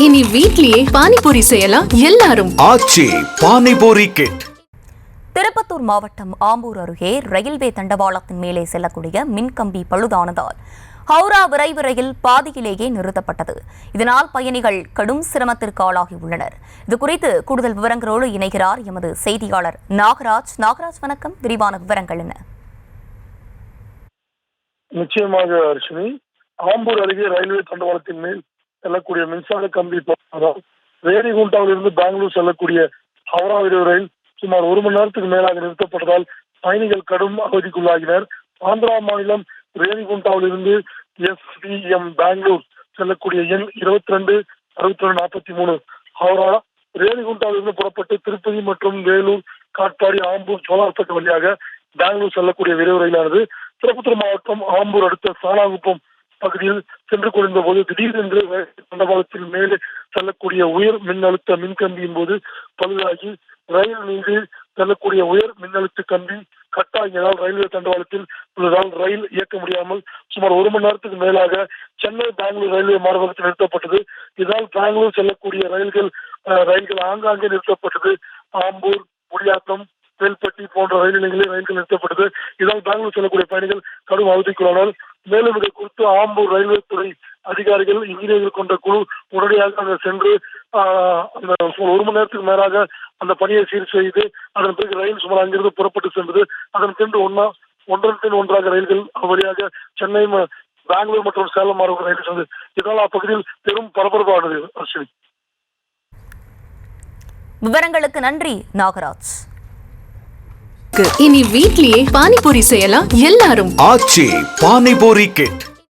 இனி வீட்லயே பானிபூரி செய்யலாம் எல்லாரும். ஆச்சி பானிபூரி கிட். திருப்பத்தூர் மாவட்டம் ஆம்பூர் அருகே ரயில்வே தண்டவாளத்தின் மேலே செல்லக்கூடிய மின்கம்பி பழுதானதால் ஹவுரா விரைவு ரயில் பாதியிலேயே நிறுத்தப்பட்டது. இதனால் பயணிகள் கடும் சிரமத்திற்கு ஆளாகியுள்ளனர். இதுகுறித்து கூடுதல் விவரங்களோடு இணைகிறார் எமது செய்தியாளர் நாகராஜ். நாகராஜ், வணக்கம். விரிவான விவரங்கள் என்ன? நிச்சயமாக அர்ச்சனி, ஆம்பூர் அருகே ரயில்வே தண்டவாளத்தின் மேல் செல்லக்கூடிய மின்சார கம்பி ரேணிகுண்டாவில் இருந்து பெங்களூர் செல்லக்கூடிய ஹவுரா விரைவு ரயில் சுமார் 1 மணி நேரத்துக்கு மேலாக நிறுத்தப்பட்டதால் பயணிகள் கடும் அவதிக்குள்ளாகினர். ஆந்திரா மாநிலம் ரேணிகுண்டாவில் இருந்து SVM பெங்களூர் செல்லக்கூடிய எண் 226243 ஹவுரா ரேணிகுண்டாவில் இருந்து புறப்பட்டு திருப்பதி மற்றும் வேலூர், காட்பாடி, ஆம்பூர், சோலார்பேட்டை வழியாக பெங்களூர் செல்லக்கூடிய விரைவு ரயிலானது திருப்பத்தூர் மாவட்டம் ஆம்பூர் அடுத்த சாலாகுப்பம் பகுதியில் சென்று கொண்டிருந்த போது திடீரென்று தண்டவாளத்தில் மேலே செல்லக்கூடிய உயர் மின்னழுத்த மின்கம்பியின் போது பழுதாகி ரயில் மீது செல்லக்கூடிய உயர் மின்னழுத்த கம்பி கட்டாகியதால் ரயில்வே தண்டவாளத்தில் உள்ளதால் ரயில் இயக்க முடியாமல் சுமார் 1 மணி நேரத்துக்கு மேலாக சென்னை பெங்களூர் ரயில்வே மார்க்கத்தில் நிறுத்தப்பட்டது. இதனால் பெங்களூர் செல்லக்கூடிய ரயில்கள் ஆங்காங்கே நிறுத்தப்பட்டது. ஆம்பூர், குடியாத்தம், வேல்பட்டி போன்ற ரயில் நிலையங்களில் ரயில்கள் நிறுத்தப்பட்டது. இதனால் பெங்களூர் செல்லக்கூடிய பயணிகள் கடும் அவதிக்குள்ளானால். மேலும் இதை குறித்து ஆம்பூர் ரயில்வே துறை அதிகாரிகள், இன்ஜினியர்கள் கொண்ட குழு உடனடியாக அங்கு சென்று அந்த 1 மணி நேரத்துக்கு மேலாக அந்த பணியை சீர் செய்து அதன் பிறகு ரயில் சுமார் அங்கிருந்து புறப்பட்டு சென்றது. அதன் பின்பு ஒன்றன் பின் ஒன்றாக ரயில்கள் வழியாக சென்னை, பெங்களூர் மற்றும் சேலம் மார்க்க ரயில் சென்றது. இதனால் அப்பகுதியில் பெரும் பரபரப்பானது. அர்ச்சனி, விவரங்களுக்கு நன்றி நாகராஜ். இனி வீட்லயே பானிபூரி செய்யலாம் எல்லாரும். ஆச்சி பானிபூரி கிட்.